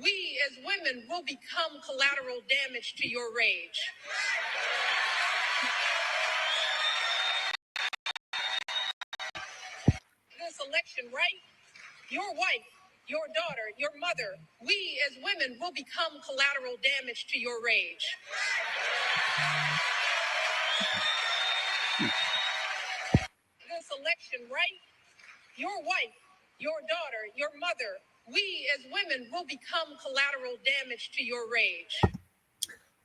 we as women will become collateral damage to your rage. This election, right? Your wife, your daughter, your mother, we as women will become collateral damage to your rage. This election, right? Your wife, your daughter, your mother, we as women will become collateral damage to your rage.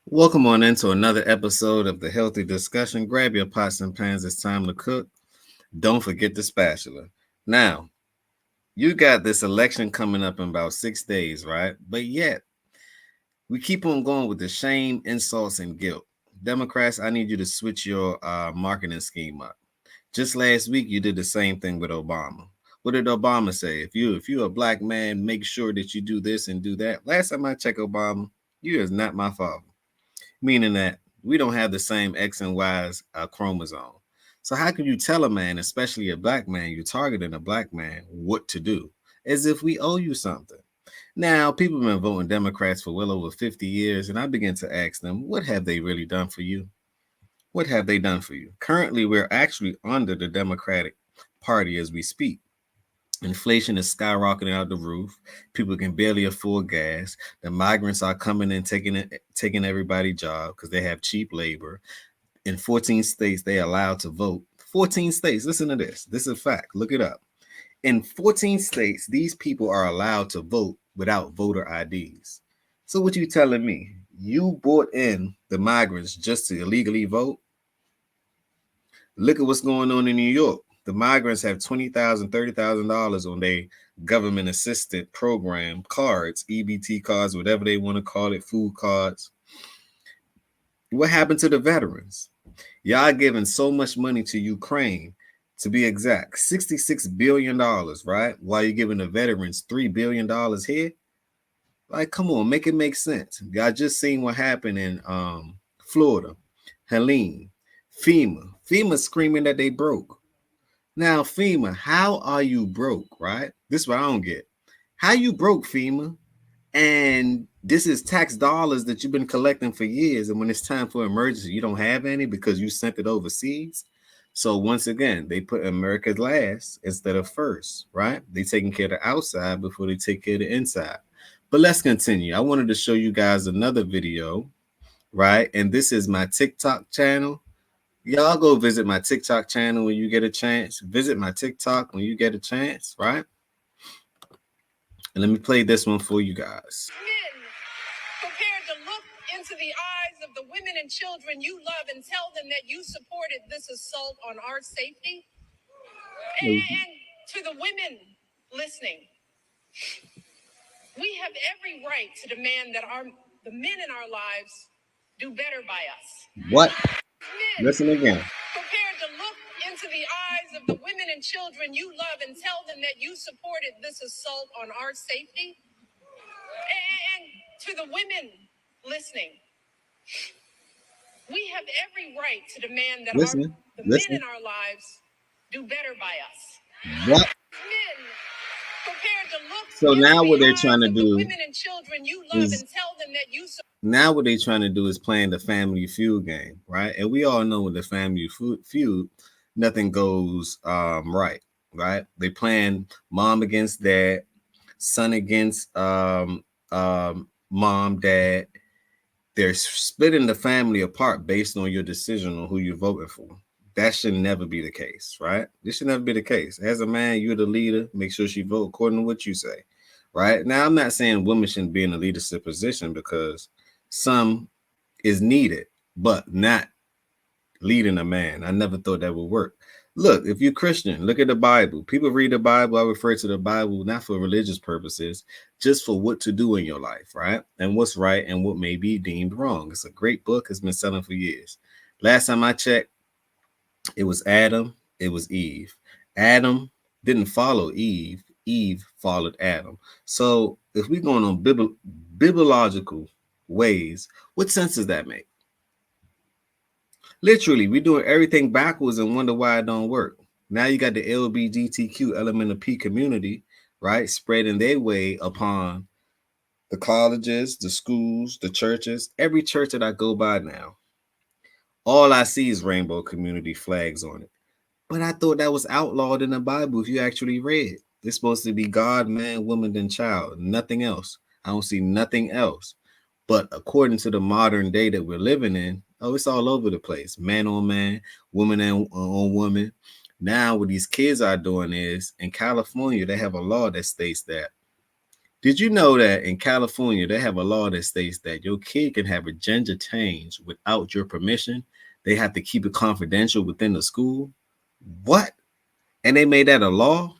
Welcome on into another episode of the Healthy Discussion. Grab your pots and pans. It's time to cook. Don't forget the spatula. Now, you got this election coming up in about 6 days, right? But yet, we keep on going with the shame, insults, and guilt. Democrats, I need you to switch your marketing scheme up. Just last week, you did the same thing with Obama. What did Obama say? If you're a black man, make sure that you do this and do that. Last time I checked Obama, you is not my father. Meaning that we don't have the same X and Y's chromosome. So how can you tell a man, especially a black man, you're targeting a black man, what to do? As if we owe you something. Now, people have been voting Democrats for well over 50 years, and I begin to ask them, what have they really done for you? What have they done for you? Currently, we're actually under the Democratic Party as we speak. Inflation is skyrocketing out the roof. People can barely afford gas. The migrants are coming in, taking everybody's job because they have cheap labor. In 14 states, they are allowed to vote. 14 states, listen to this. This is a fact. Look it up. In 14 states, these people are allowed to vote without voter IDs. So what you telling me? You brought in the migrants just to illegally vote? Look at what's going on in New York. The migrants have $20,000, $30,000 on their government assistant program cards, EBT cards, whatever they want to call it, food cards. What happened to the veterans? Y'all giving so much money to Ukraine, to be exact, $66 billion, right? While you're giving the veterans $3 billion here? Like, come on, make it make sense. Y'all just seen what happened in Florida, Helene, FEMA screaming that they broke. Now, FEMA, how are you broke, right? This is what I don't get. How you broke, FEMA? And this is tax dollars that you've been collecting for years. And when it's time for emergency, you don't have any because you sent it overseas. So once again, they put America last instead of first, right? They taking care of the outside before they take care of the inside. But let's continue. I wanted to show you guys another video, right? And this is my TikTok channel. Y'all go visit my TikTok channel when you get a chance. Visit my TikTok when you get a chance, right? And let me play this one for you guys. Men prepared to look into the eyes of the women and children you love and tell them that you supported this assault on our safety. And to the women listening, we have every right to demand that the men in our lives do better by us. What? Men, listen again. Prepared to look into the eyes of the women and children you love and tell them that you supported this assault on our safety. And to the women listening, we have every right to demand that the men in our lives do better by us. What? Men prepared to look. So now what they're trying to do women and children you love and tell them that you now what they're trying to do is playing the Family Feud game, right? And we all know with the Family Feud, nothing goes right? They playing mom against dad, son against mom, dad. They're splitting the family apart based on your decision on who you're voting for. That should never be the case, right? This should never be the case. As a man, you're the leader. Make sure she vote according to what you say, right? Now, I'm not saying women shouldn't be in a leadership position because some is needed, but not leading a man. I never thought that would work. Look, if you're Christian, look at the Bible. People read the Bible. I refer to the Bible not for religious purposes, just for what to do in your life, right? And what's right and what may be deemed wrong. It's a great book. It's been selling for years. Last time I checked, it was Adam, it was Eve. Adam didn't follow Eve. Eve followed Adam. So if we're going on bibliological ways, what sense does that make? Literally, we're doing everything backwards and wonder why it don't work. Now you got the LGBTQ element of P community, right, spreading their way upon the colleges, the schools, the churches, every church that I go by now, all I see is rainbow community flags on it. But I thought that was outlawed in the Bible if you actually read. It's supposed to be God, man, woman, then child, nothing else. I don't see nothing else. But according to the modern day that we're living in, oh, it's all over the place. Man on man, woman on woman. Now, what these kids are doing is in California, they have a law that states that. Did you know that in California, they have a law that states that your kid can have a gender change without your permission? They have to keep it confidential within the school. What? And they made that a law?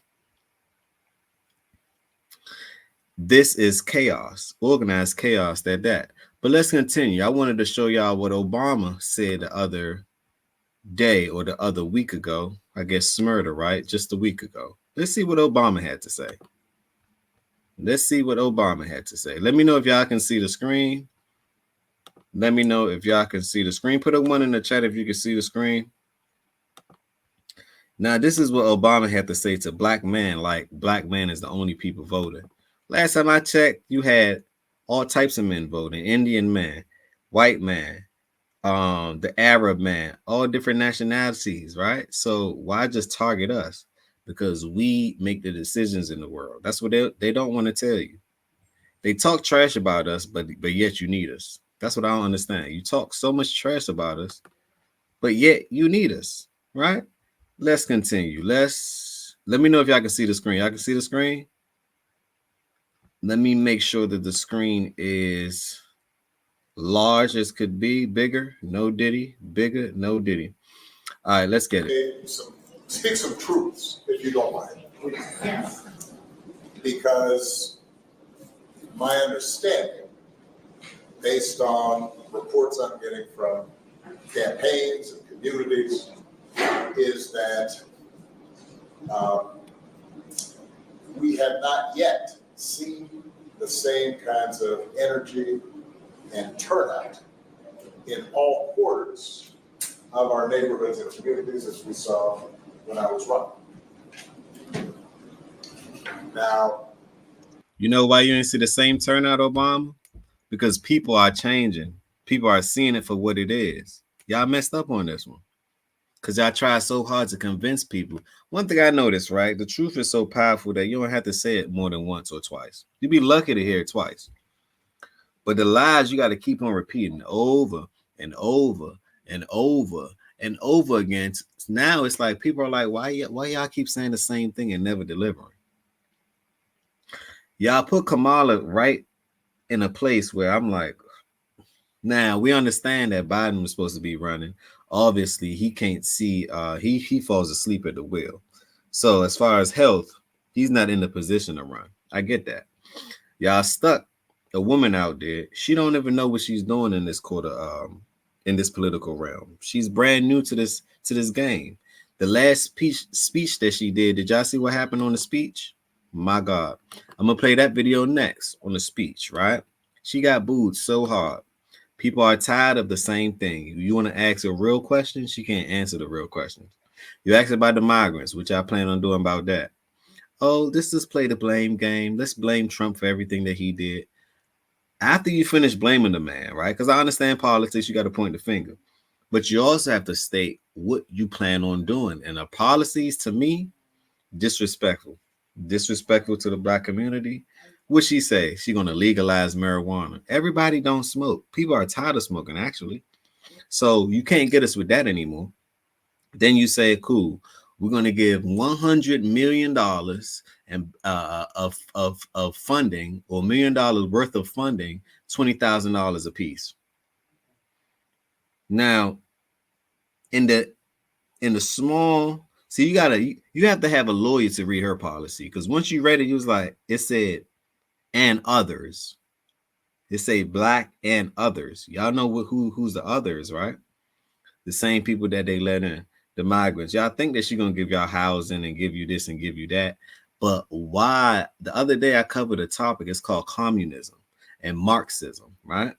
This is chaos, organized chaos at that. But let's continue. I wanted to show y'all what Obama said the other day or the other week ago. I guess Smurda, right? Just a week ago. Let's see what Obama had to say. Let's see what Obama had to say. Let me know if y'all can see the screen. Let me know if y'all can see the screen. Put a one in the chat if you can see the screen. Now, this is what Obama had to say to black men, like black man is the only people voting. Last time I checked, you had all types of men voting. Indian man, white man, the Arab man, all different nationalities, right? So why just target us? Because we make the decisions in the world. That's what they don't want to tell you. They talk trash about us, but yet you need us. That's what I don't understand. You talk so much trash about us, but yet you need us, right? Let's continue. Let me know if y'all can see the screen. Y'all can see the screen. Let me make sure that the screen is large as could be, bigger, no diddy, bigger, no diddy. All right, let's get it. Speak some truths, if you don't mind. Because my understanding, based on reports I'm getting from campaigns and communities, is that we have not yet seen the same kinds of energy and turnout in all quarters of our neighborhoods and communities as we saw when I was running. Now, you know why you didn't see the same turnout, Obama? Because people are changing. People are seeing it for what it is. Y'all messed up on this one. Because y'all try so hard to convince people. One thing I noticed, right? The truth is so powerful that you don't have to say it more than once or twice. You'd be lucky to hear it twice. But the lies, you got to keep on repeating over and over and over and over again. Now it's like people are like, why y'all keep saying the same thing and never delivering? Y'all put Kamala right in a place where I'm like, now we understand that Biden was supposed to be running. Obviously, he can't see. He falls asleep at the wheel. So as far as health, he's not in the position to run. I get that. Y'all stuck a woman out there. She don't even know what she's doing in this quarter, in this political realm. She's brand new to this game. The last speech that she did y'all see what happened on the speech? My God. I'm gonna play that video next on the speech, right? She got booed so hard. People are tired of the same thing. You want to ask a real question, she can't answer the real questions. You ask about the migrants, which I plan on doing about that. Oh, this is play the blame game. Let's blame Trump for everything that he did. After you finish blaming the man, right? Because I understand politics, you got to point the finger. But you also have to state what you plan on doing. And the policies, to me, disrespectful. Disrespectful to the black community. What she say? She gonna legalize marijuana. Everybody don't smoke. People are tired of smoking, actually. So you can't get us with that anymore. Then you say, cool, we're gonna give $100 million and of funding, or $1 million worth of funding, $20,000 a piece. Now, in the small, see, you have to have a lawyer to read her policy, because once you read it, you was like, it said and others. It say black and others. Y'all know who's the others, right? The same people that they let in, the migrants. Y'all think that she's gonna give y'all housing and give you this and give you that. But why? The other day I covered a topic. It's called communism and Marxism, right?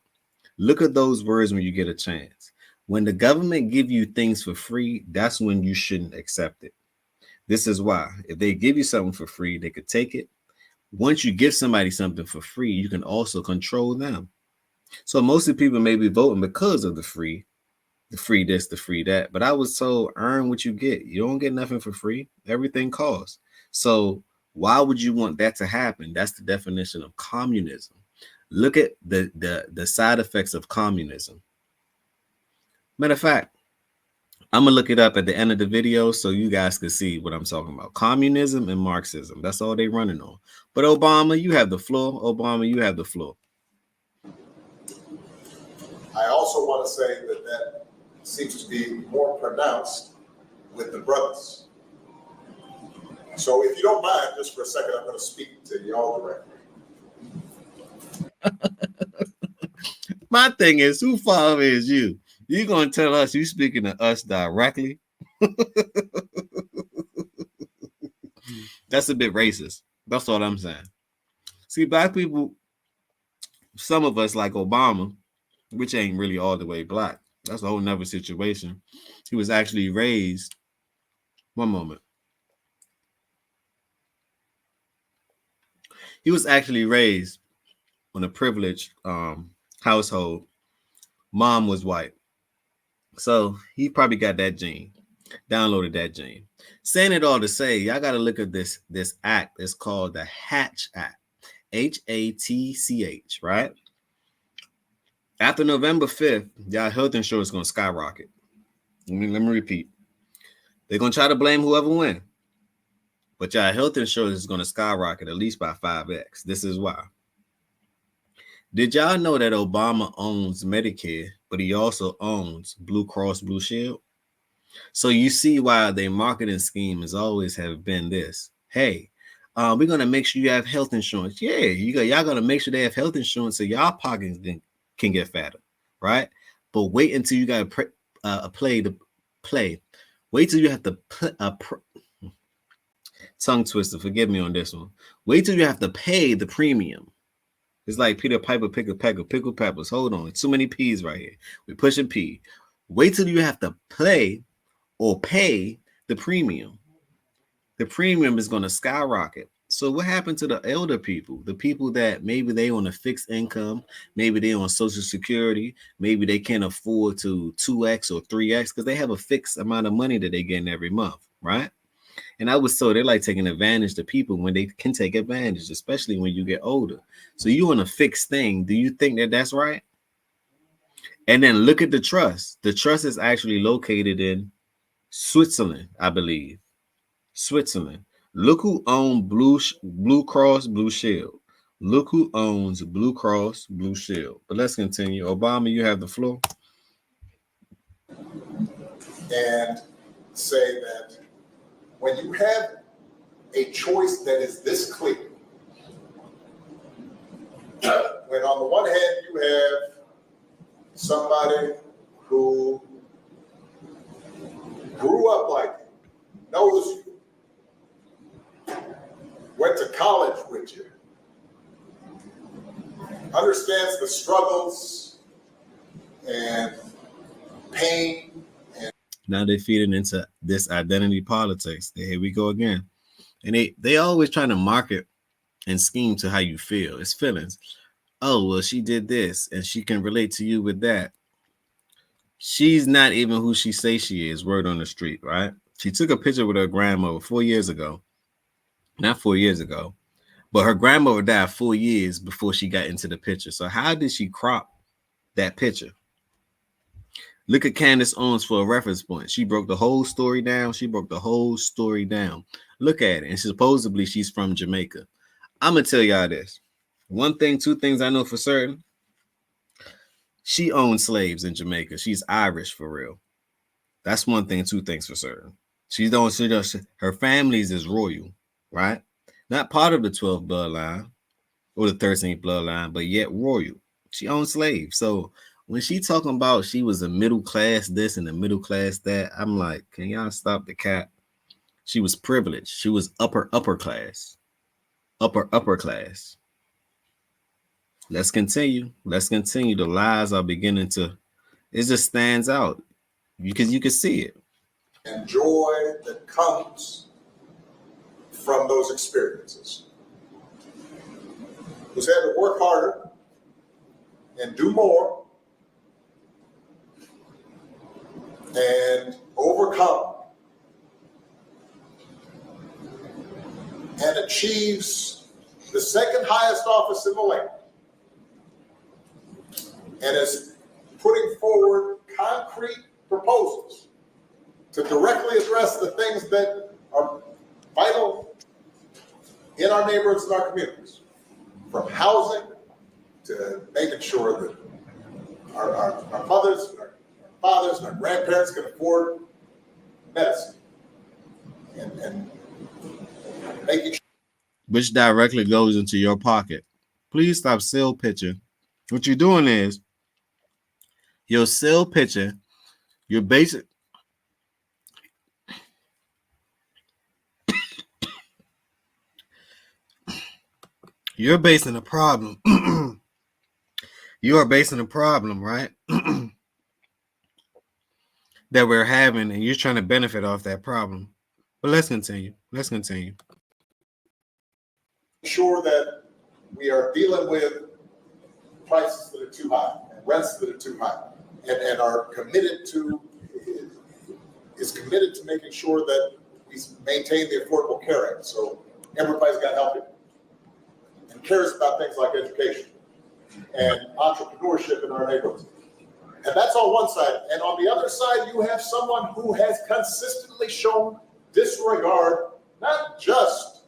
Look at those words when you get a chance. When the government give you things for free, that's when you shouldn't accept it. This is why. If they give you something for free, they could take it, Once you give somebody something for free, you can also control them. So most of the people may be voting because of the free this, the free that. But I was told, earn what you get. You don't get nothing for free. Everything costs. So why would you want that to happen? That's the definition of communism. Look at the side effects of communism. Matter of fact, I'm gonna look it up at the end of the video so you guys can see what I'm talking about. Communism and Marxism. That's all they running on. But Obama, you have the floor. Obama, you have the floor. I also want to say that that seems to be more pronounced with the brothers. So if you don't mind, just for a second, I'm going to speak to y'all directly. My thing is, who father is you? You gonna tell us you speaking to us directly? That's a bit racist. That's all I'm saying. See, black people, some of us like Obama, which ain't really all the way black. That's a whole nother situation. He was actually raised. One moment. He was actually raised in a privileged household. Mom was white. So he probably got that gene, downloaded that gene. Saying it all to say, y'all got to look at this act. It's called the Hatch Act, HATCH, right? After November 5th, y'all health insurance is going to skyrocket. Let me repeat. They're going to try to blame whoever wins. But y'all health insurance is going to skyrocket at least by 5x. This is why. Did y'all know that Obama owns Medicare, but he also owns Blue Cross Blue Shield? So you see why their marketing scheme has always have been this. Hey, we're going to make sure you have health insurance. Yeah, y'all going to make sure they have health insurance so y'all pockets can get fatter, right? But wait until you got to play. Wait till you have to tongue twister. Forgive me on this one. Wait till you have to pay the premium. It's like Peter Piper, pick a peck of pickled peppers. Hold on, too many P's right here. We're pushing P. Wait till you have to play or pay the premium. The premium is going to skyrocket. So what happened to the elder people? The people that maybe they on a fixed income, maybe they on Social Security, maybe they can't afford to 2x or 3x because they have a fixed amount of money that they get every month, right? And I was told they're like taking advantage of people when they can take advantage, especially when you get older. So you on a fixed thing. Do you think that that's right? And then look at the trust. The trust is actually located in Switzerland, I believe. Switzerland. Look who owns Blue Cross Blue Shield. Look who owns Blue Cross Blue Shield. But let's continue. Obama, you have the floor. And say that when you have a choice that is this clear, when on the one hand you have somebody who grew up like you, knows you, went to college with you, understands the struggles and pain. Now they're feeding into this identity politics. Here we go again. And they always trying to market and scheme to how you feel. It's feelings. Oh, well, she did this and she can relate to you with that. She's not even who she say she is, word on the street, right? She took a picture with her grandmother 4 years ago. Not 4 years ago, but her grandmother died 4 years before she got into the picture. So how did she crop that picture? Look at Candace Owens for a reference point. She broke the whole story down. Look at it. And supposedly she's from Jamaica. I'm going to tell y'all this. One thing, two things I know for certain. She owned slaves in Jamaica. She's Irish for real. That's one thing, two things for certain. Her family's is royal, right? Not part of the 12th bloodline or the 13th bloodline, but yet royal. She owned slaves. So when she talking about she was a middle class this and a middle class that, I'm like, can y'all stop the cap? She was privileged. She was upper class. Upper class. Let's continue. The lies are beginning to, it just stands out because you can see it. And joy that comes from those experiences. who's had to work harder and do more and overcome and achieves the second highest office in the land and is putting forward concrete proposals to directly address the things that are vital in our neighborhoods and our communities, from housing to making sure that our mothers, our fathers, and our grandparents can afford medicine, and making sure. Which directly goes into your pocket. Please stop sale pitching. What you're doing is your sale pitching, your basic. You're basing a problem. You are basing a problem, right? That we're having, and you're trying to benefit off that problem. But let's continue. Let's continue. Sure that we are dealing with prices that are too high and rents that are too high, and are committed to making sure that we maintain the Affordable Care Act, so everybody's got help and cares about things like education and entrepreneurship in our neighborhoods. And that's on one side. And on the other side, you have someone who has consistently shown disregard, not just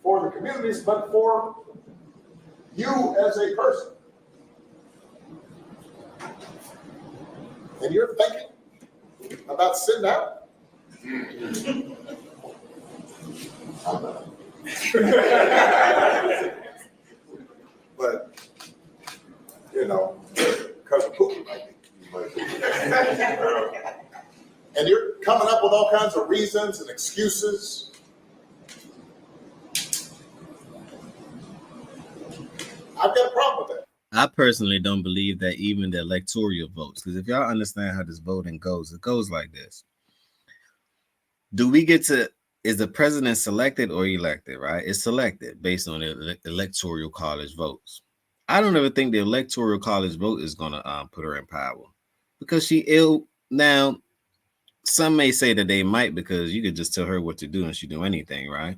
for the communities, but for you as a person. And you're thinking about sitting down? But, you know, because of Pookie might be. And you're coming up with all kinds of reasons and excuses. I've got a problem with that. I personally don't believe that even the electoral votes, because if y'all understand how this voting goes, it goes like this. Do we get to, is the president selected or elected, right? It's selected based on the electoral college votes. I don't ever think the electoral college vote is going to put her in power because she ill. Now, some may say that they might because you could just tell her what to do and she do anything, right?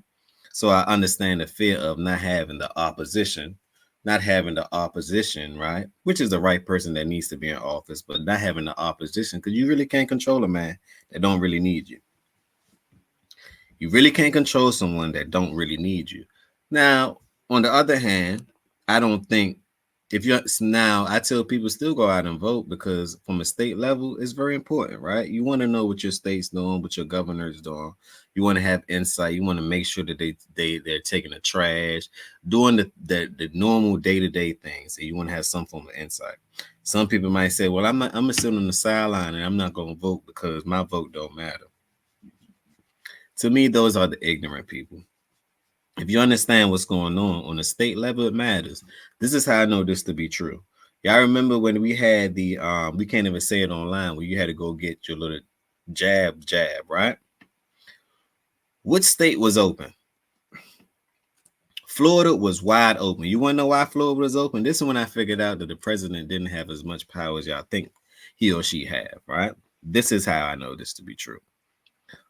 So I understand the fear of not having the opposition, right? Which is the right person that needs to be in office, but not having the opposition because you really can't control a man that don't really need you. You really can't control someone that don't really need you. Now, on the other hand, I don't think if you're now, I tell people still go out and vote because from a state level, it's very important, right? You want to know what your state's doing, what your governor is doing. You want to have insight. You want to make sure that they're taking the trash, doing the normal day-to-day things. So you want to have some form of insight. Some people might say, well, I'm gonna sit on the sideline and I'm not gonna vote because my vote don't matter. To me, those are the ignorant people. If you understand what's going on the state level, it matters. This is how I know this to be true. Y'all remember when we had the we can't even say it online, where you had to go get your little jab, right? What state was open? Florida was wide open. You want to know why Florida was open? This is when I figured out that the president didn't have as much power as y'all think he or she have, right? This is how I know this to be true.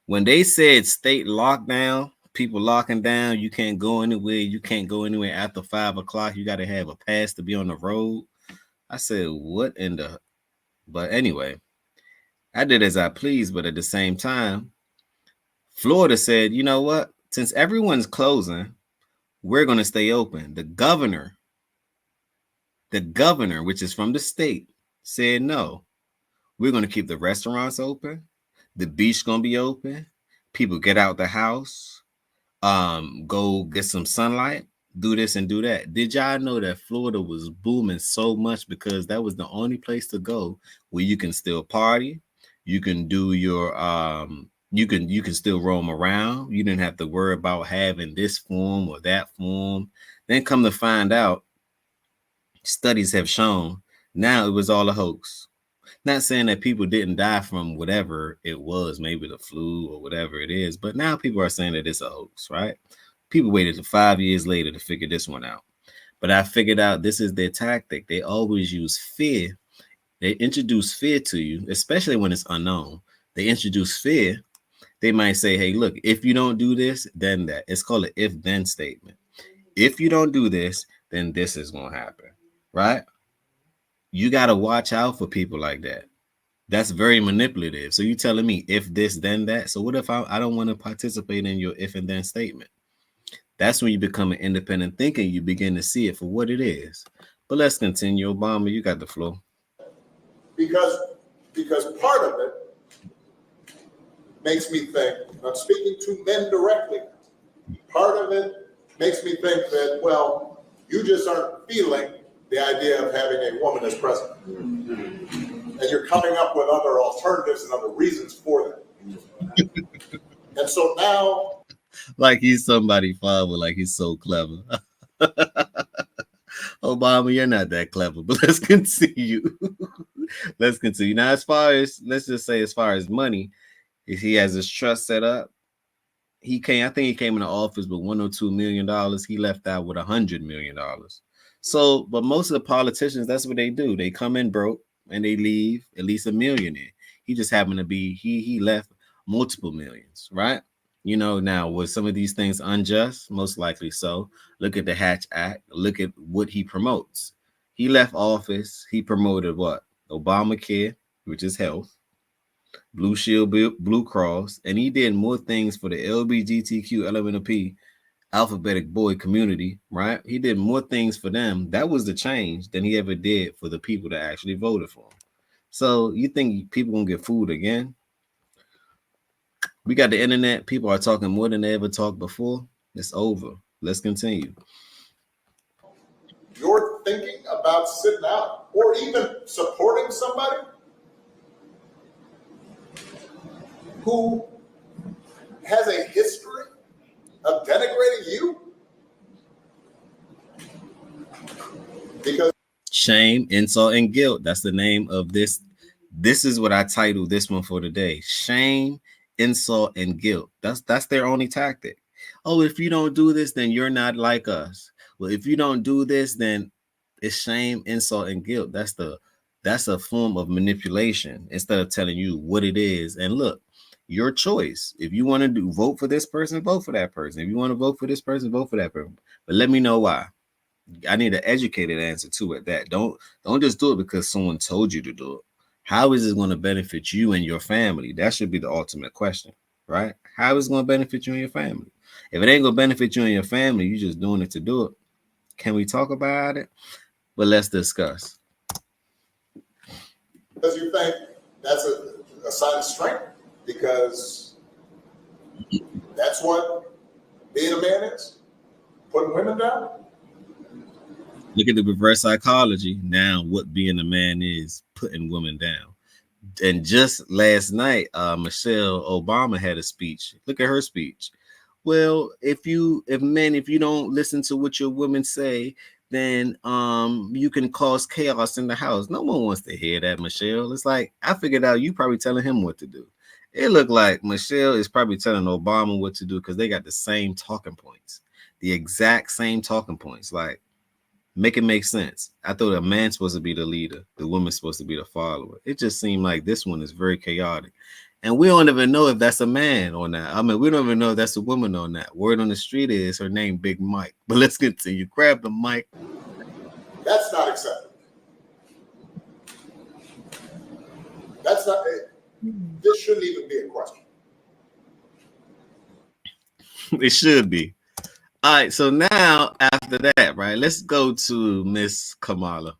When they said state lockdown, people locking down, you can't go anywhere. You can't go anywhere after 5 o'clock. You got to have a pass to be on the road. I said, what in the... But anyway, I did as I pleased. But at the same time, Florida said, you know what? Since everyone's closing, we're going to stay open. The governor, which is from the state, said, no, we're going to keep the restaurants open. The beach going to be open. People get out the house. Go get some sunlight, do this and do that. Did y'all know that Florida was booming so much because that was the only place to go where you can still party, you can do your you can still roam around. You didn't have to worry about having this form or that form. Then come to find out, studies have shown now it was all a hoax. Not saying that people didn't die from whatever it was, maybe the flu or whatever it is, but now people are saying that it's a hoax, right? People waited to 5 years later to figure this one out. But I figured out this is their tactic. They always use fear. They introduce fear to you, especially when it's unknown. They introduce fear. They might say, hey, look, if you don't do this, then that. It's called an if then statement. If you don't do this, then this is going to happen. Right? You got to watch out for people like that. That's very manipulative. So you telling me if this, then that. So what if I don't want to participate in your if and then statement? That's when you become an independent thinker. You begin to see it for what it is. But let's continue. Obama, you got the floor. Because part of it makes me think, I'm speaking to men directly, part of it makes me think that, well, you just aren't feeling the idea of having a woman as president. And you're coming up with other alternatives and other reasons for that. And so now... Like he's somebody father, like he's so clever. Obama, you're not that clever, but let's continue. Let's continue. Now, as far as, let's just say, as far as money, if he has his trust set up, I think he came into office with $1 or $2 million. He left out with $100 million. So, but most of the politicians, that's what they do. They come in broke and they leave at least a millionaire. He just happened to be, he left multiple millions, right? You know, now was some of these things unjust? Most likely so. Look at the Hatch Act. Look at what he promotes. He left office. He promoted what? Obamacare, which is health, Blue Shield, Blue Cross, and he did more things for the LGBTQ LMNOP alphabetic boy community, right? He did more things for them. That was the change than he ever did for the people that actually voted for him. So you think people gonna get food again? We got the internet. People are talking more than they ever talked before. It's over. Let's continue. You're thinking about sitting out or even supporting somebody who has a history of denigrating you? Because shame, insult, and guilt. That's the name of this. This is what I titled this one for today. Shame, insult, and guilt. That's their only tactic. Oh, if you don't do this, then you're not like us. Well, if you don't do this, then it's shame, insult, and guilt. That's a form of manipulation instead of telling you what it is. And look, your choice. If you want to vote for this person, vote for that person. If you want to vote for this person, vote for that person. But let me know why. I need an educated answer to it. That don't just do it because someone told you to do it. How is it going to benefit you and your family? That should be the ultimate question, right? How is it going to benefit you and your family? If it ain't going to benefit you and your family, you're just doing it to do it. Can we talk about it? But let's discuss. Because you think that's a sign of strength, because that's what being a man is, putting women down. Look at the reverse psychology. Now, what being a man is, putting women down. And just last night, Michelle Obama had a speech. Look at her speech. Well, if you don't listen to what your women say, then you can cause chaos in the house. No one wants to hear that, Michelle. It's like, I figured out you probably telling him what to do. It looked like Michelle is probably telling Obama what to do because they got the same talking points, the exact same talking points. Like, make it make sense. I thought a man's supposed to be the leader, the woman's supposed to be the follower. It just seemed like this one is very chaotic. And we don't even know if that's a man or not. I mean, we don't even know if that's a woman or not. Word on the street is her name, Big Mike. But let's continue. Grab the mic. That's not acceptable. That's not it. This shouldn't even be a question. It should be. All right, so now after that, right, let's go to Miss Kamala.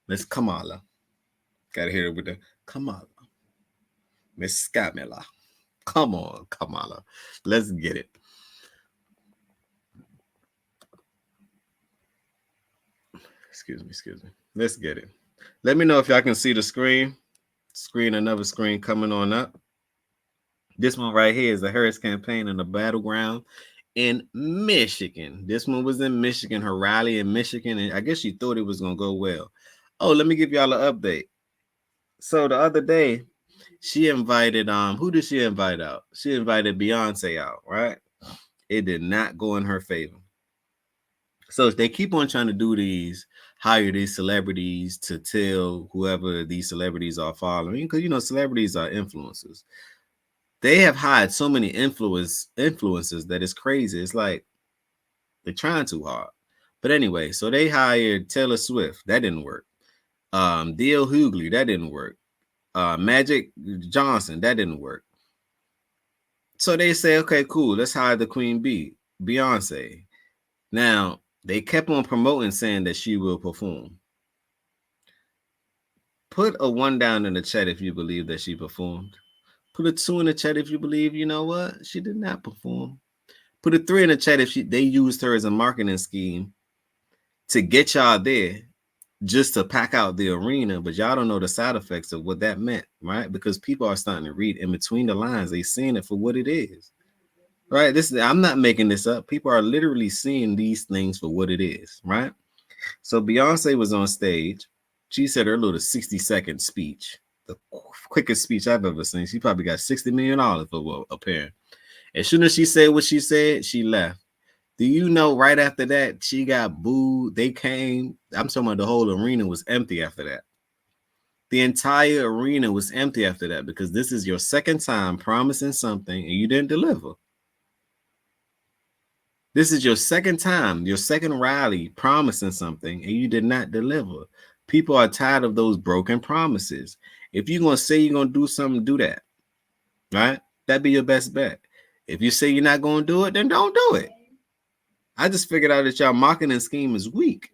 Miss Kamala. Gotta hear it with the Kamala. Miss Kamala. Come on, Kamala. Let's get it. Excuse me. Let's get it. Let me know if y'all can see the screen. Another screen coming on up. This one right here is the Harris campaign in the battleground in Michigan. This one was in Michigan, her rally in Michigan, and I guess she thought it was going to go well. Oh, let me give y'all an update. So the other day, she invited, who did she invite out? She invited Beyonce out, right? It did not go in her favor. So they keep on trying to do these, hire these celebrities to tell whoever these celebrities are following, because celebrities are influencers. They have hired so many influencers that it's crazy. It's like they're trying too hard. But anyway, so they hired Taylor Swift. That didn't work. D.L. Hughley. That didn't work. Magic Johnson. That didn't work. So they say, okay, cool. Let's hire the Queen Bee, Beyonce. Now they kept on promoting, saying that she will perform. Put a 1 down in the chat if you believe that she performed. Put a 2 in the chat if you believe, you know what, she did not perform. Put a 3 in the chat if they used her as a marketing scheme to get y'all there, just to pack out the arena, but y'all don't know the side effects of what that meant, right? Because people are starting to read in between the lines. They seeing it for what it is, right? I'm not making this up. People are literally seeing these things for what it is, right? So Beyonce was on stage. She said her little 60-second speech, the quickest speech I've ever seen. She probably got $60 million for appearing. As soon as she said what she said, she left. Do you know right after that, she got booed? They came. I'm talking about the whole arena was empty after that. The entire arena was empty after that because this is your second time promising something and you didn't deliver. This is your second time, your second rally promising something and you did not deliver. People are tired of those broken promises. If you're going to say you're going to do something, do that, right? That'd be your best bet. If you say you're not going to do it, then don't do it. I just figured out that your marketing scheme is weak.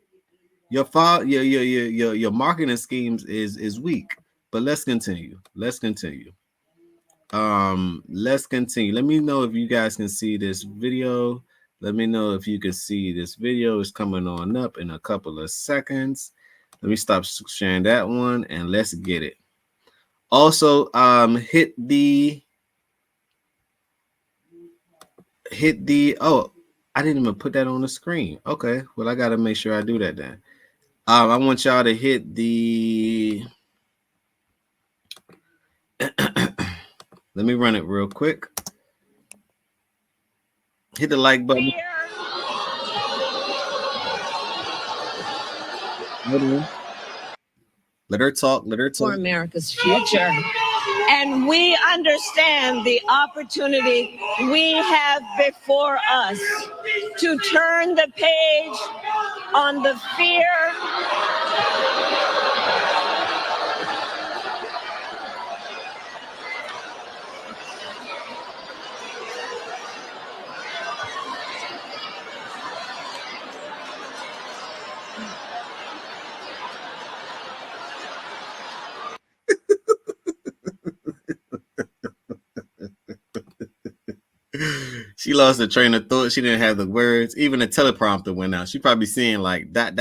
Your marketing schemes is weak. But let's continue. Let's continue. Let's continue. Let me know if you guys can see this video. Let me know if you can see this video. It's coming on up in a couple of seconds. Let me stop sharing that one and let's get it. Also, hit the oh, I didn't even put that on the screen. Okay, well, I gotta make sure I do that then. I want y'all to hit the let me run it real quick. Hit the like button. Let her talk. Let her talk. For America's future. And we understand the opportunity we have before us to turn the page on the fear She lost the train of thought. She didn't have the words. Even the teleprompter went out. She probably seeing like that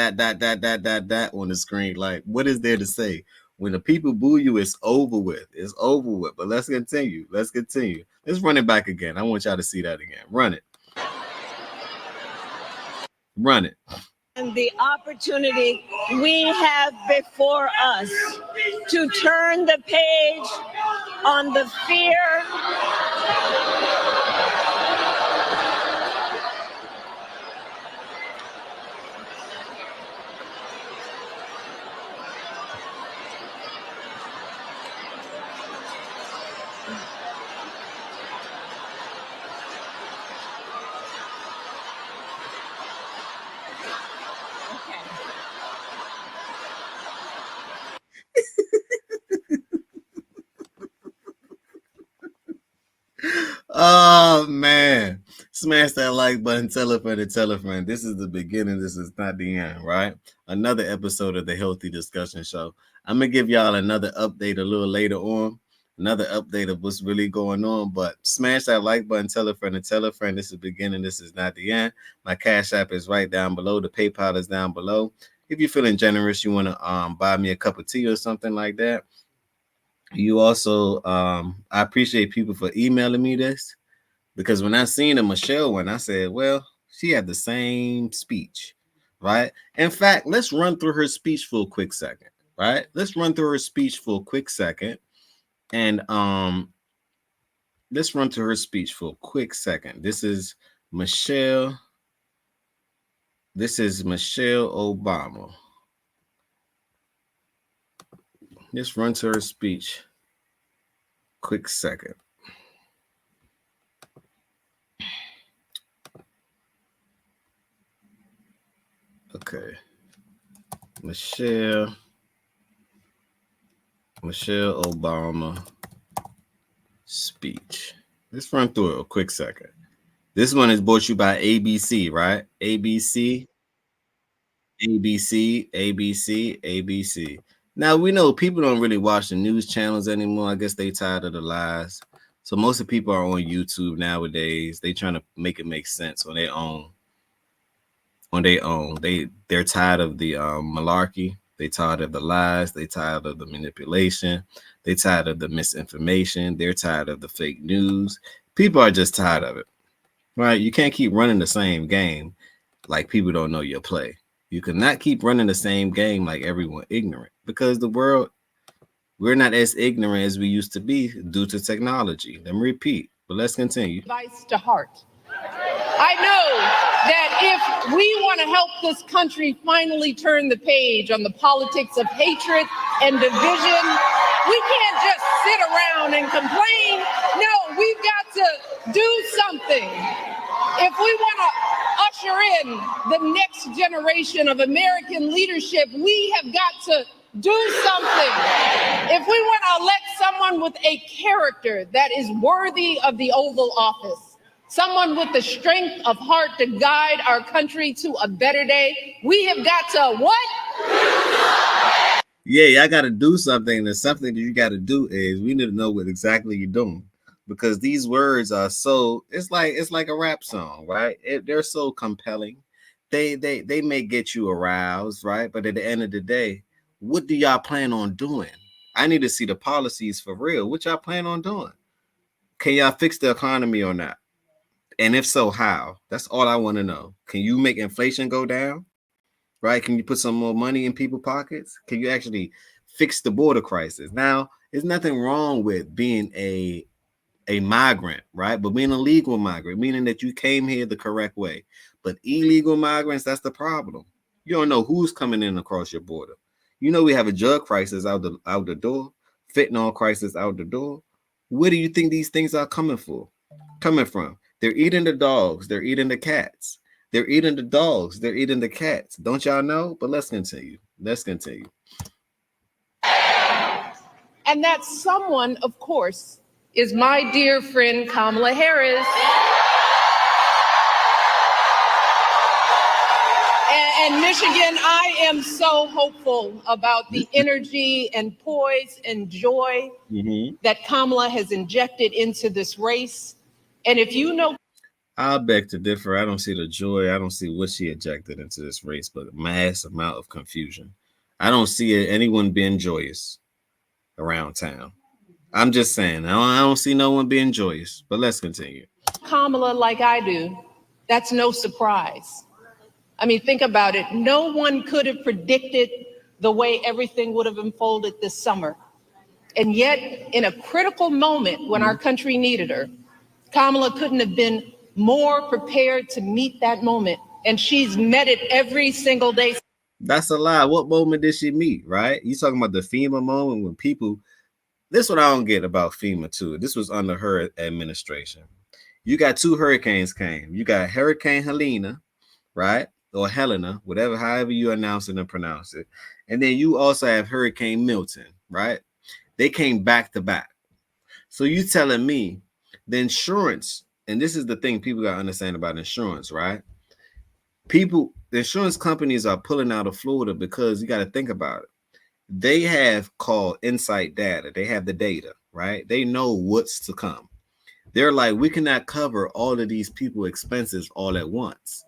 on the screen. Like, what is there to say? When the people boo you, it's over with. It's over with. But let's continue. Let's continue. Let's run it back again. I want y'all to see that again. Run it. Run it. and the opportunity we have before us to turn the page on the fear Oh man, smash that like button, tell a friend, and tell a friend. This is the beginning, this is not the end, right? Another episode of the Healthy Discussion Show. I'm gonna give y'all another update a little later on, another update of what's really going on. But smash that like button, tell a friend, and tell a friend. This is the beginning, this is not the end. My Cash App is right down below, the PayPal is down below. If you're feeling generous, you want to buy me a cup of tea or something like that. You also I appreciate people for emailing me this, because when I seen the Michelle one, I said, well, she had the same speech, right? In fact, let's run through her speech for a quick second, right? Let's run through her speech for a quick second. And let's run through her speech for a quick second. This is Michelle This is Michelle Obama. Just run to her speech. Quick second. Okay. Michelle Obama speech. Let's run through it a quick second. This one is brought to you by ABC, right? ABC, ABC, ABC, ABC. Now we know people don't really watch the news channels anymore. I guess they tired of the lies. So most of the people are on YouTube nowadays. They trying to make it make sense on their own. On their own. They're tired of the malarkey. They tired of the lies. They tired of the manipulation. They tired of the misinformation. They're tired of the fake news. People are just tired of it. Right? You can't keep running the same game like people don't know your play. You cannot keep running the same game like everyone ignorant, because the world, we're not as ignorant as we used to be due to technology. Let me repeat, but let's continue. Advice to heart. I know that if we want to help this country finally turn the page on the politics of hatred and division, we can't just sit around and complain. No, we've got to do something. If we want to usher in the next generation of American leadership, we have got to do something. If we want to elect someone with a character that is worthy of the Oval Office, someone with the strength of heart to guide our country to a better day, we have got to what? Yeah, y'all got to do something. And something that you got to do is we need to know what exactly you're doing, because these words are so, it's like a rap song, right? They're so compelling. They may get you aroused, right? But at the end of the day, what do y'all plan on doing? I need to see the policies for real. What y'all plan on doing? Can y'all fix the economy or not? And if so, how? That's all I want to know. Can you make inflation go down? Right? Can you put some more money in people's pockets? Can you actually fix the border crisis? Now, there's nothing wrong with being a migrant, right? But being a legal migrant, meaning that you came here the correct way. But illegal migrants, that's the problem. You don't know who's coming in across your border. You know we have a drug crisis out the door, fentanyl crisis out the door. Where do you think these things are coming from? They're eating the dogs. They're eating the cats. They're eating the dogs. They're eating the cats. Don't y'all know? But let's continue. And that someone, of course, is my dear friend Kamala Harris. And Michigan, I am so hopeful about the energy and poise and joy that Kamala has injected into this race. And if you know, I'll beg to differ. I don't see the joy. I don't see what she injected into this race, but a mass amount of confusion. I don't see anyone being joyous around town. I'm just saying, I don't see no one being joyous, but let's continue. Kamala, like I do, that's no surprise. I mean, think about it. No one could have predicted the way everything would have unfolded this summer. And yet, in a critical moment when our country needed her, Kamala couldn't have been more prepared to meet that moment. And she's met it every single day. That's a lie. What moment did she meet, right? You talking about the FEMA moment when people, this is what I don't get about FEMA too. This was under her administration. You got two hurricanes came. You got Hurricane Helena, right? Or Helena, whatever, however you announce it and pronounce it. And then you also have Hurricane Milton, right? They came back to back. So you telling me the insurance, and this is the thing people got to understand about insurance, right? The insurance companies are pulling out of Florida because you got to think about it. They have called insight data. They have the data, right? They know what's to come. They're like, we cannot cover all of these people expenses all at once.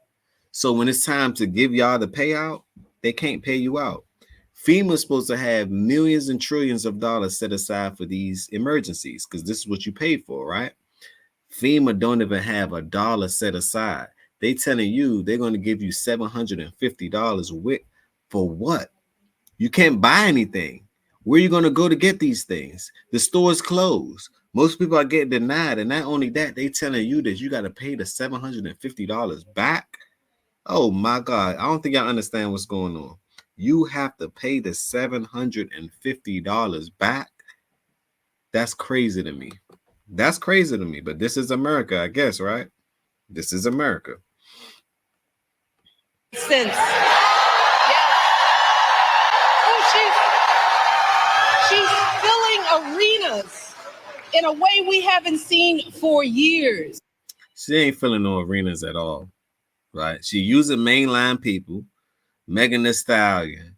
So when it's time to give y'all the payout, they can't pay you out. FEMA's supposed to have millions and trillions of dollars set aside for these emergencies because this is what you paid for, right? FEMA don't even have a dollar set aside. They telling you they're going to give you $750 with for what? You can't buy anything. Where are you going to go to get these things? The store's closed. Most people are getting denied. And not only that, they telling you that you got to pay the $750 back. Oh my God. I don't think y'all understand what's going on. You have to pay the $750 back. That's crazy to me. That's crazy to me. But this is America, I guess, right? This is America. Since yes. Oh, she's filling arenas in a way we haven't seen for years. She ain't filling no arenas at all, right? She using mainline people, Megan Thee Stallion,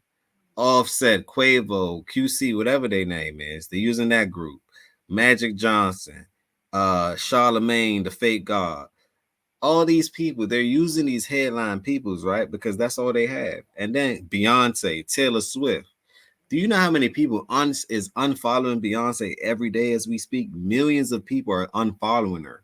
Offset, Quavo, QC, whatever their name is. They're using that group. Magic Johnson, Charlemagne, the fake God. All these people, they're using these headline peoples, right? Because that's all they have. And then Beyonce, Taylor Swift. Do you know how many people is unfollowing Beyonce every day as we speak? Millions of people are unfollowing her.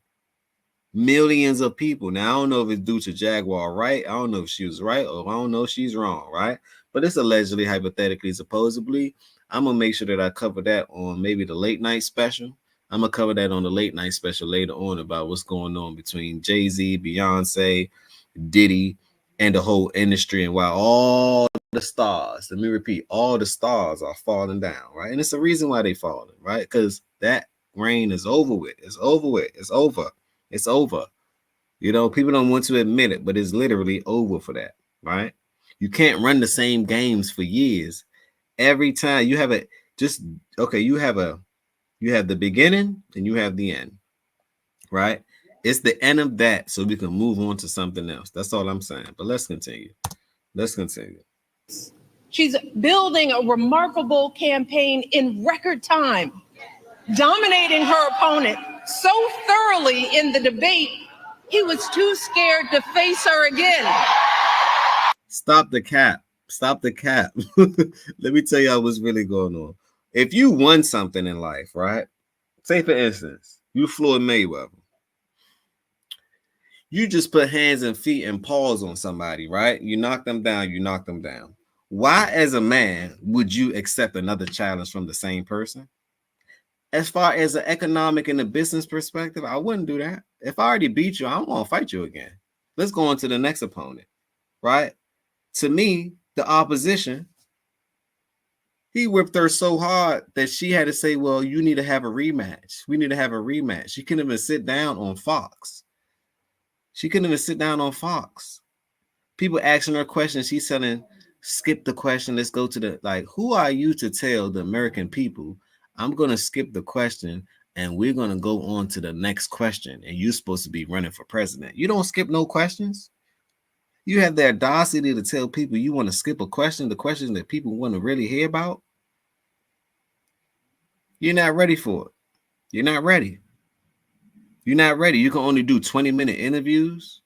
Millions of people. Now, I don't know if it's due to Jaguar, right? I don't know if she was right or I don't know if she's wrong, right? But it's allegedly, hypothetically, supposedly. I'm going to make sure that I cover that on maybe the late night special. I'm going to cover that on the late night special later on about what's going on between Jay-Z, Beyonce, Diddy, and the whole industry and why all the stars, let me repeat, all the stars are falling down, right? And it's the reason why they falling, right? Because that reign is over with. It's over with. It's over. It's over. You know, people don't want to admit it, but it's literally over for that, right? You can't run the same games for years. Every time you have a just okay, you have the beginning and you have the end, right? It's the end of that so we can move on to something else. That's all I'm saying. But let's continue. Let's continue. She's building a remarkable campaign in record time, dominating her opponent so thoroughly in the debate, he was too scared to face her again. Stop the cap. Stop the cap. Let me tell y'all what's really going on. If you won something in life, right? Say, for instance, you Floyd Mayweather. You just put hands and feet and paws on somebody, right? You knock them down, you knock them down. Why, as a man, would you accept another challenge from the same person? As far as an economic and a business perspective, I wouldn't do that. If I already beat you, I don't want to fight you again. Let's go on to the next opponent, right? To me, the opposition, he whipped her so hard that she had to say, well, you need to have a rematch. We need to have a rematch. She couldn't even sit down on Fox. She couldn't even sit down on Fox. People asking her questions. She's telling, skip the question. Let's go to the, like, who are you to tell the American people, I'm going to skip the question and we're going to go on to the next question. And you're supposed to be running for president. You don't skip no questions. You have the audacity to tell people you want to skip a question, the question that people want to really hear about. You're not ready for it. You're not ready. You're not ready. You can only do 20-minute interviews.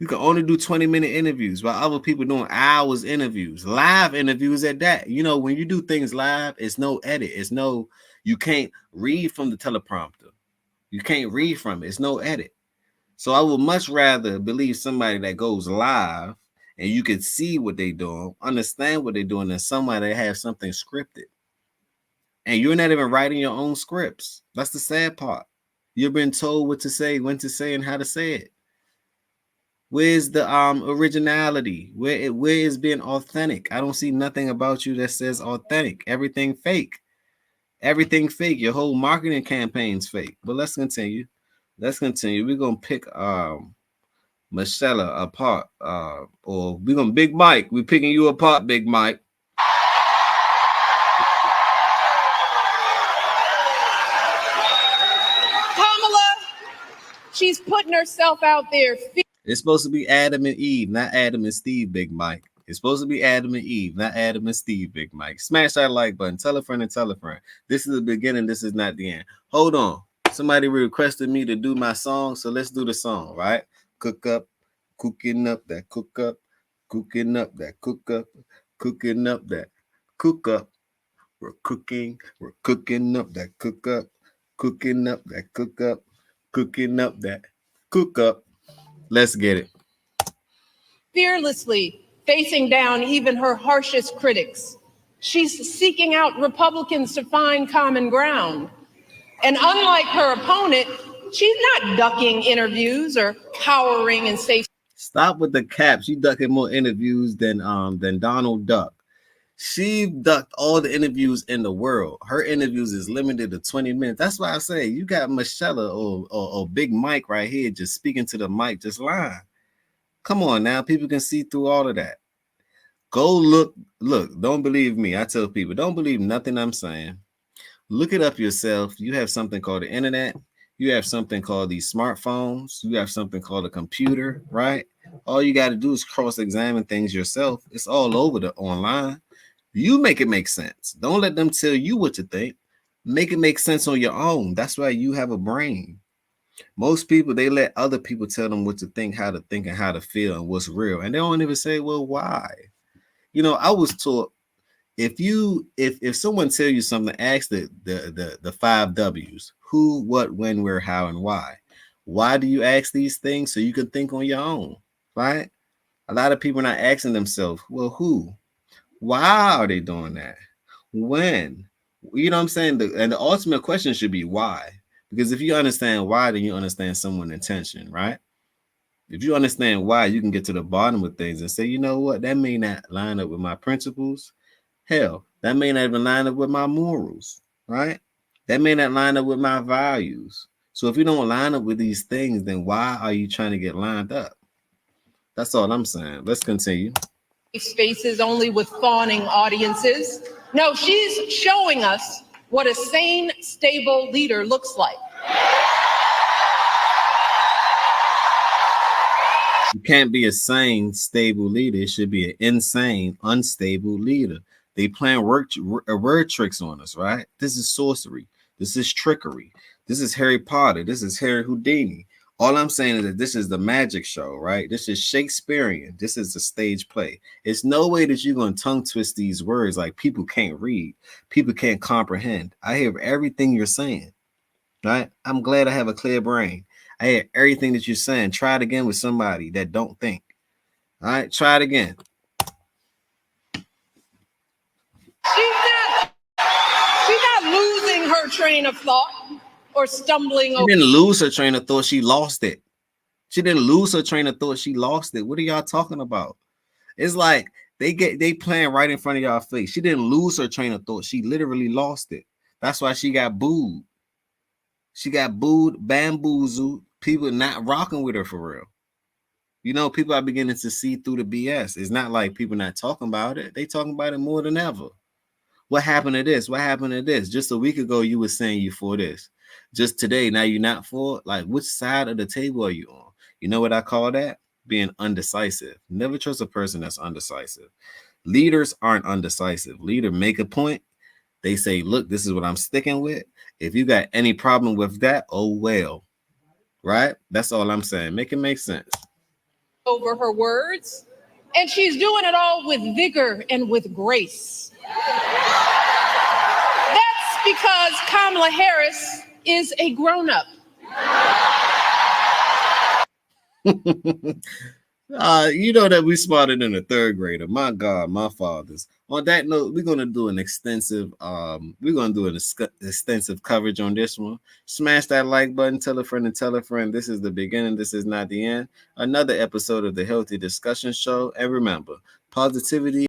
You can only do 20-minute interviews while other people doing hours interviews, live interviews at that. You know, when you do things live, it's no edit. It's no, you can't read from the teleprompter. You can't read from it. It's no edit. So I would much rather believe somebody that goes live and you can see what they're doing, understand what they're doing, than somebody that has something scripted. And you're not even writing your own scripts. That's the sad part. You've been told what to say, when to say, and how to say it. Where's the originality? Where is being authentic? I don't see nothing about you that says authentic. Everything fake. Everything fake. Your whole marketing campaign's fake. But let's continue. Let's continue. We're gonna pick Michelle apart. Or we're gonna Big Mike. We're picking you apart, Big Mike. She's putting herself out there. It's supposed to be Adam and Eve, not Adam and Steve, Big Mike. It's supposed to be Adam and Eve, not Adam and Steve, Big Mike. Smash that like button. Tell a friend and tell a friend. This is the beginning. This is not the end. Hold on. Somebody requested me to do my song, so let's do the song, right? Cook up, cooking up that cook up, cooking up that cook up, cooking up that cook up. We're cooking up that cook up, cooking up that cook up, cooking up that cook up. Let's get it. Fearlessly facing down even her harshest critics. She's seeking out Republicans to find common ground. And unlike her opponent, she's not ducking interviews or cowering in safe Stop with the caps. You ducking more interviews than Donald Duck. She ducked all the interviews in the world. Her interviews is limited to 20 minutes. That's why I say you got Michelle or Big Mike right here just speaking to the mic, just lying. Come on now, people can see through all of that. Go look, don't believe me. I tell people, don't believe nothing I'm saying. Look it up yourself. You have something called the internet. You have something called these smartphones. You have something called a computer, right? All you got to do is cross-examine things yourself. It's all over the online. You make it make sense. Don't let them tell you what to think. Make it make sense on your own. That's why you have a brain. Most people, they let other people tell them what to think, and how to feel, and what's real. And they don't even say, well, why? I was taught if someone tell you something, ask the 5 W's: who, what, when, where, how, and why. Why do you ask these things? So you can think on your own, right? A lot of people are not asking themselves, well, who? Why are they doing that? When? You know what I'm saying? And the ultimate question should be why. Because if you understand why, then you understand someone's intention, right? If you understand why, you can get to the bottom of things and say, you know what, that may not line up with my principles. Hell, that may not even line up with my morals, right? That may not line up with my values. So if you don't line up with these things, then why are you trying to get lined up? That's all I'm saying. Let's continue. Spaces only with fawning audiences. No, she's showing us what a sane, stable leader looks like. You can't be a sane, stable leader. It should be an insane, unstable leader. They playing word tricks on us, right? This is sorcery. This is trickery. This is Harry Potter. This is Harry Houdini. All I'm saying is that this is the magic show, right? This is Shakespearean. This is a stage play. It's no way that you're going to tongue twist these words like people can't read. People can't comprehend. I hear everything you're saying, right? I'm glad I have a clear brain. I hear everything that you're saying. Try it again with somebody that don't think. All right, try it again. She's not losing her train of thought or stumbling over. She didn't lose her train of thought. She lost it. She didn't lose her train of thought. She lost it. What are y'all talking about? It's like they playing right in front of y'all face. She didn't lose her train of thought. She literally lost it. That's why she got booed. She got booed, bamboozled. People not rocking with her for real. People are beginning to see through the BS. It's not like people not talking about it. They talking about it more than ever. What happened to this? What happened to this? Just a week ago, you were saying you for this. Just today, now you're not for it. Like, which side of the table are you on? You know what I call that? Being undecisive. Never trust a person that's undecisive. Leaders aren't undecisive. Leader make a point. They say, look, this is what I'm sticking with. If you got any problem with that, oh, well. Right? That's all I'm saying. Make it make sense. Over her words. And she's doing it all with vigor and with grace. That's because Kamala Harris is a grown-up. You know that we smarter than a third grader. My God, my fathers. On that note, we're gonna do an extensive extensive coverage on this one. Smash that like button, tell a friend and tell a friend. This is the beginning, this is not the end. Another episode of the Healthy Discussion Show. And remember, positivity